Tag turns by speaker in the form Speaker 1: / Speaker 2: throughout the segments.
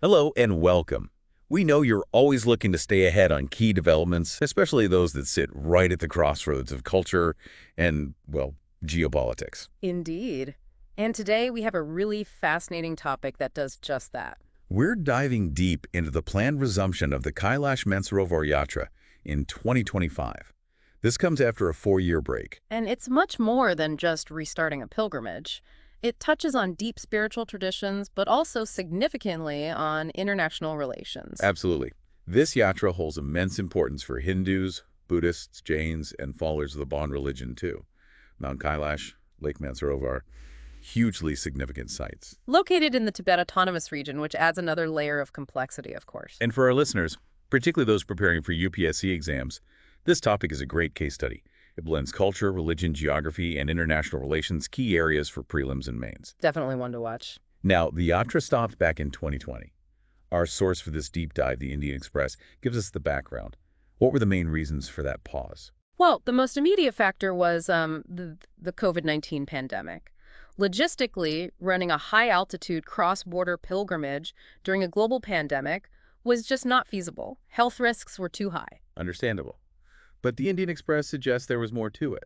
Speaker 1: Hello and welcome. We know you're always looking to stay ahead on key developments, especially those that sit right at the crossroads of culture and, well, geopolitics.
Speaker 2: Indeed. And today we have a really fascinating topic that does just that.
Speaker 1: We're diving deep into the planned resumption of the Kailash Mansarovar Yatra in 2025. This comes after a 4-year break.
Speaker 2: And it's much more than just restarting a pilgrimage. It touches on deep spiritual traditions, but also significantly on international relations.
Speaker 1: Absolutely. This yatra holds immense importance for Hindus, Buddhists, Jains, and followers of the Bon religion too. Mount Kailash, Lake Mansarovar, hugely significant sites.
Speaker 2: Located in the Tibet Autonomous Region, which adds another layer of complexity, of course.
Speaker 1: And for our listeners, particularly those preparing for UPSC exams, this topic is a great case study. It blends culture, religion, geography, and international relations, key areas for prelims and mains.
Speaker 2: Definitely one to watch.
Speaker 1: Now, the Yatra stopped back in 2020. Our source for this deep dive, the Indian Express, gives us the background. What were the main reasons for that pause?
Speaker 2: Well, the most immediate factor was the COVID-19 pandemic. Logistically, running a high-altitude cross-border pilgrimage during a global pandemic was just not feasible. Health risks were too high.
Speaker 1: Understandable. But the Indian Express suggests there was more to it,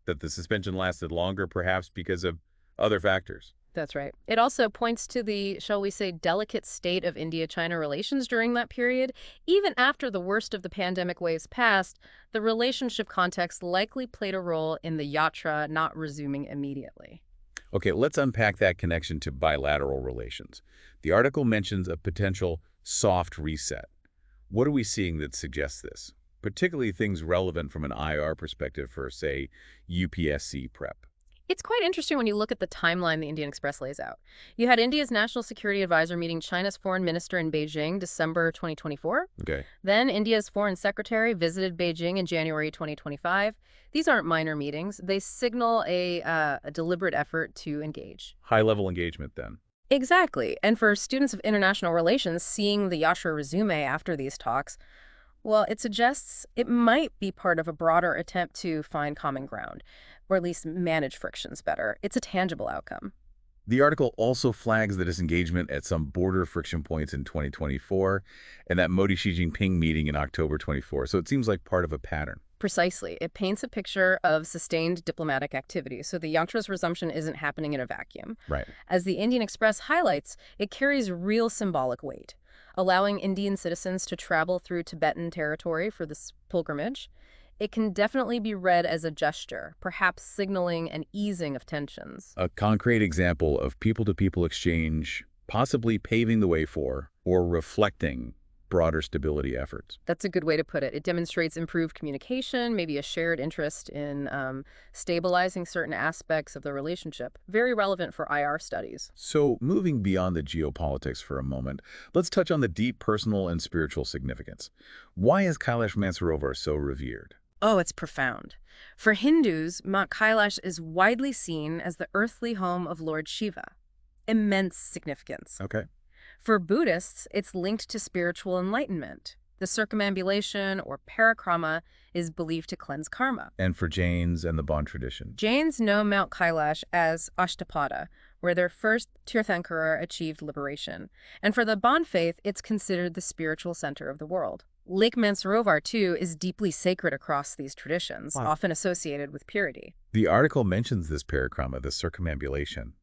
Speaker 1: that the suspension lasted longer perhaps because of other factors.
Speaker 2: That's right. It also points to the, shall we say, delicate state of India-China relations during that period. Even after the worst of the pandemic waves passed, the relationship context likely played a role in the yatra not resuming immediately.
Speaker 1: Okay, let's unpack that connection to bilateral relations. The article mentions a potential soft reset. What are we seeing that suggests this? Particularly things relevant from an IR perspective for, say, UPSC prep.
Speaker 2: It's quite interesting when you look at the timeline the Indian Express lays out. You had India's National Security Advisor meeting China's foreign minister in Beijing, December 2024.
Speaker 1: Okay.
Speaker 2: Then India's foreign secretary visited Beijing in January 2025. These aren't minor meetings. They signal a deliberate effort to engage.
Speaker 1: High-level engagement, then.
Speaker 2: Exactly. And for students of international relations, seeing the Yatra resume after these talks, well, it suggests it might be part of a broader attempt to find common ground, or at least manage frictions better. It's a tangible outcome.
Speaker 1: The article also flags the disengagement at some border friction points in 2024 and that Modi-Xi Jinping meeting in October 24. So it seems like part of a pattern.
Speaker 2: Precisely. It paints a picture of sustained diplomatic activity, so the yatra's resumption isn't happening in a vacuum.
Speaker 1: Right.
Speaker 2: As the Indian Express highlights, it carries real symbolic weight, allowing Indian citizens to travel through Tibetan territory for this pilgrimage. It can definitely be read as a gesture, perhaps signaling an easing of tensions.
Speaker 1: A concrete example of people-to-people exchange, possibly paving the way for or reflecting broader stability efforts.
Speaker 2: That's a good way to put it. It demonstrates improved communication, maybe a shared interest in stabilizing certain aspects of the relationship. Very relevant for IR studies.
Speaker 1: So moving beyond the geopolitics for a moment, let's touch on the deep personal and spiritual significance. Why is Kailash Mansarovar so revered?
Speaker 2: Oh, it's profound. For Hindus, Mount Kailash is widely seen as the earthly home of Lord Shiva. Immense significance.
Speaker 1: Okay.
Speaker 2: For Buddhists, it's linked to spiritual enlightenment. The circumambulation, or parikrama, is believed to cleanse karma.
Speaker 1: And for Jains and the Bon tradition?
Speaker 2: Jains know Mount Kailash as Ashtapada, where their first Tirthankara achieved liberation. And for the Bon faith, it's considered the spiritual center of the world. Lake Mansarovar, too, is deeply sacred across these traditions, often associated with purity.
Speaker 1: The article mentions this parikrama, the circumambulation.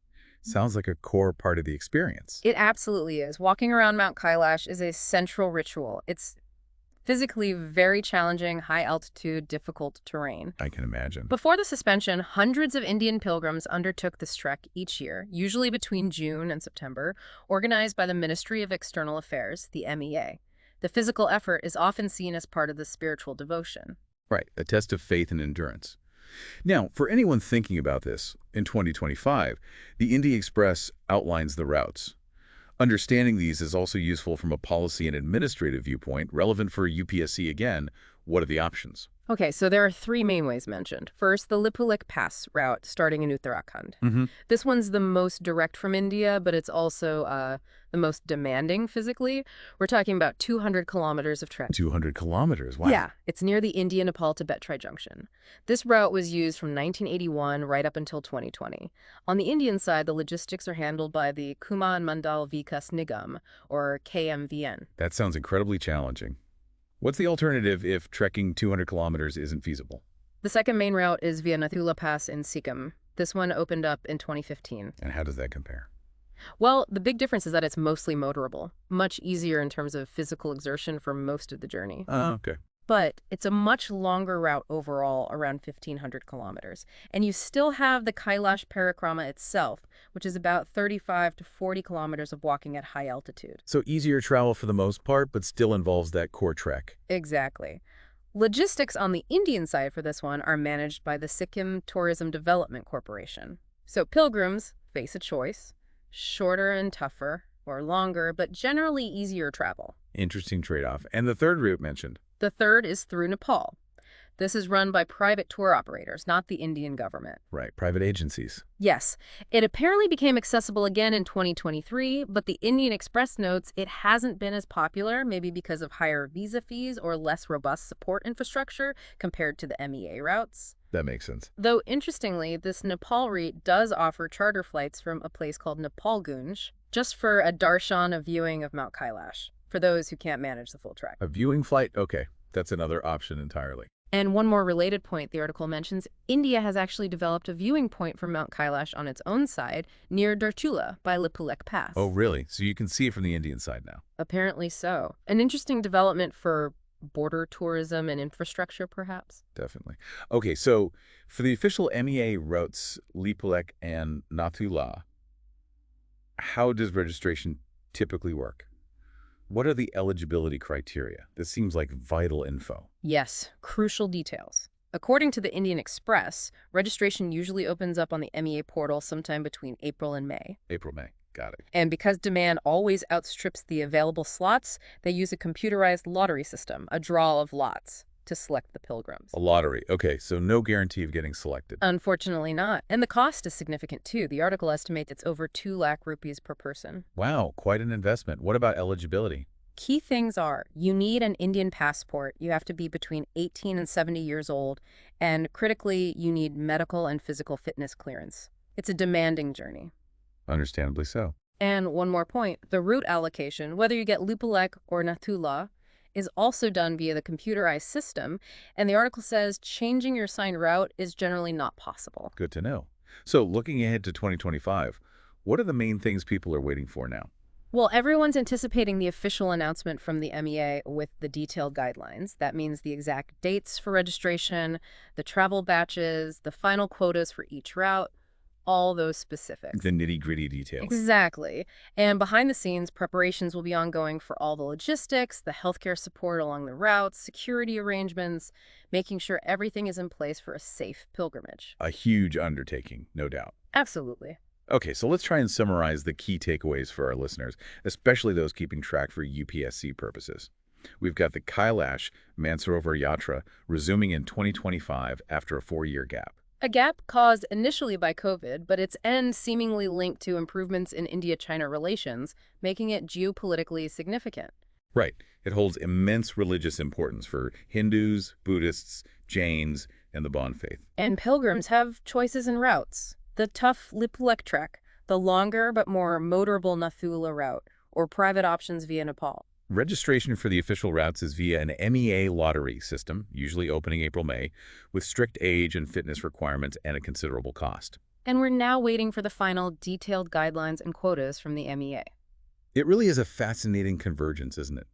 Speaker 1: Sounds like a core part of the experience.
Speaker 2: It absolutely is. Walking around Mount Kailash is a central ritual. It's physically very challenging, high-altitude, difficult terrain.
Speaker 1: I can imagine.
Speaker 2: Before the suspension, hundreds of Indian pilgrims undertook this trek each year, usually between June and September, organized by the Ministry of External Affairs, the MEA. The physical effort is often seen as part of the spiritual devotion.
Speaker 1: Right, a test of faith and endurance. Now, for anyone thinking about this, in 2025, the Indian Express outlines the routes. Understanding these is also useful from a policy and administrative viewpoint, relevant for UPSC again. What are the options?
Speaker 2: Okay, so there are three main ways mentioned. First, the Lipulekh Pass route starting in Uttarakhand.
Speaker 1: Mm-hmm.
Speaker 2: This one's the most direct from India, but it's also the most demanding physically. We're talking about 200 kilometers of trek.
Speaker 1: 200 kilometers, wow.
Speaker 2: Yeah, it's near the India-Nepal-Tibet Tri-Junction. This route was used from 1981 right up until 2020. On the Indian side, the logistics are handled by the Kuman Mandal Vikas Nigam, or KMVN.
Speaker 1: That sounds incredibly challenging. What's the alternative if trekking 200 kilometers isn't feasible?
Speaker 2: The second main route is via Nathula Pass in Sikkim. This one opened up in 2015.
Speaker 1: And how does that compare?
Speaker 2: Well, the big difference is that it's mostly motorable, much easier in terms of physical exertion for most of the journey.
Speaker 1: Okay.
Speaker 2: But it's a much longer route overall, around 1,500 kilometers. And you still have the Kailash Parikrama itself, which is about 35 to 40 kilometers of walking at high altitude.
Speaker 1: So easier travel for the most part, but still involves that core trek.
Speaker 2: Exactly. Logistics on the Indian side for this one are managed by the Sikkim Tourism Development Corporation. So pilgrims face a choice: shorter and tougher, or longer, but generally easier travel.
Speaker 1: Interesting trade-off. And the third route mentioned?
Speaker 2: The third is through Nepal. This is run by private tour operators, not the Indian government.
Speaker 1: Right, private agencies.
Speaker 2: Yes, it apparently became accessible again in 2023, but the Indian Express notes it hasn't been as popular, maybe because of higher visa fees or less robust support infrastructure compared to the MEA routes.
Speaker 1: That makes sense.
Speaker 2: Though, interestingly, this Nepal route does offer charter flights from a place called Nepal-Gunj, just for a darshan, a viewing of Mount Kailash, for those who can't manage the full trek.
Speaker 1: A viewing flight? Okay, that's another option entirely.
Speaker 2: And one more related point the article mentions, India has actually developed a viewing point for Mount Kailash on its own side, near Darchula by Lipulekh Pass.
Speaker 1: Oh, really? So you can see it from the Indian side now?
Speaker 2: Apparently so. An interesting development for border tourism and infrastructure, perhaps?
Speaker 1: Definitely. Okay, so for the official MEA routes, Lipulekh and Nathu, how does registration typically work? What are the eligibility criteria? This seems like vital info.
Speaker 2: Yes, crucial details. According to the Indian Express, registration usually opens up on the MEA portal sometime between April and May.
Speaker 1: April, May. Got it.
Speaker 2: And because demand always outstrips the available slots, they use a computerized lottery system, a draw of lots, to select the pilgrims.
Speaker 1: A lottery. Okay, so no guarantee of getting selected.
Speaker 2: Unfortunately not. And the cost is significant too. The article estimates it's over 2 lakh rupees per person.
Speaker 1: Wow, quite an investment. What about eligibility?
Speaker 2: Key things are, you need an Indian passport. You have to be between 18 and 70 years old. And critically, you need medical and physical fitness clearance. It's a demanding journey.
Speaker 1: Understandably so.
Speaker 2: And one more point, the route allocation, whether you get Lipulekh or Nathula, is also done via the computerized system, and the article says changing your assigned route is generally not possible.
Speaker 1: Good to know. So looking ahead to 2025, what are the main things people are waiting for now?
Speaker 2: Well, everyone's anticipating the official announcement from the MEA with the detailed guidelines. That means the exact dates for registration, the travel batches, the final quotas for each route, all those specifics.
Speaker 1: The nitty-gritty details.
Speaker 2: Exactly. And behind the scenes, preparations will be ongoing for all the logistics, the healthcare support along the routes, security arrangements, making sure everything is in place for a safe pilgrimage.
Speaker 1: A huge undertaking, no doubt.
Speaker 2: Absolutely.
Speaker 1: Okay, so let's try and summarize the key takeaways for our listeners, especially those keeping track for UPSC purposes. We've got the Kailash Mansarovar Yatra resuming in 2025 after a 4-year gap.
Speaker 2: A gap caused initially by COVID, but its end seemingly linked to improvements in India-China relations, making it geopolitically significant.
Speaker 1: Right. It holds immense religious importance for Hindus, Buddhists, Jains, and the Bon faith.
Speaker 2: And pilgrims have choices and routes. The tough Lipulekh trek, the longer but more motorable Nathula route, or private options via Nepal.
Speaker 1: Registration for the official routes is via an MEA lottery system, usually opening April-May, with strict age and fitness requirements and a considerable cost.
Speaker 2: And we're now waiting for the final detailed guidelines and quotas from the MEA.
Speaker 1: It really is a fascinating convergence, isn't it?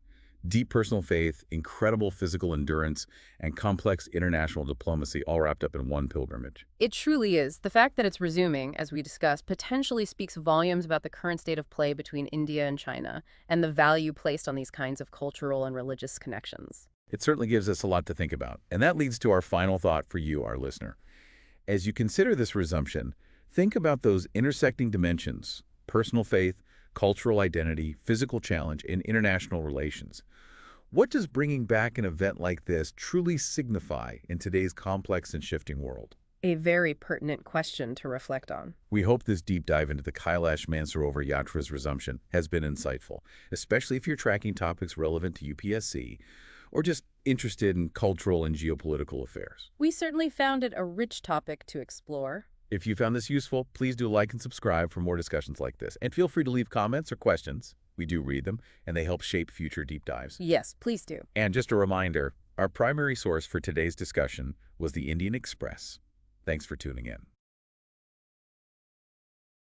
Speaker 1: Deep personal faith, incredible physical endurance, and complex international diplomacy all wrapped up in one pilgrimage.
Speaker 2: It truly is. The fact that it's resuming, as we discussed, potentially speaks volumes about the current state of play between India and China and the value placed on these kinds of cultural and religious connections.
Speaker 1: It certainly gives us a lot to think about. And that leads to our final thought for you, our listener. As you consider this resumption, think about those intersecting dimensions: personal faith, cultural identity, physical challenge, and international relations. What does bringing back an event like this truly signify in today's complex and shifting world?
Speaker 2: A very pertinent question to reflect on.
Speaker 1: We hope this deep dive into the Kailash Mansarovar Yatra's resumption has been insightful, especially if you're tracking topics relevant to UPSC or just interested in cultural and geopolitical affairs.
Speaker 2: We certainly found it a rich topic to explore.
Speaker 1: If you found this useful, please do like and subscribe for more discussions like this. And feel free to leave comments or questions. We do read them, and they help shape future deep dives.
Speaker 2: Yes, please do.
Speaker 1: And just a reminder, our primary source for today's discussion was the Indian Express. Thanks for tuning in.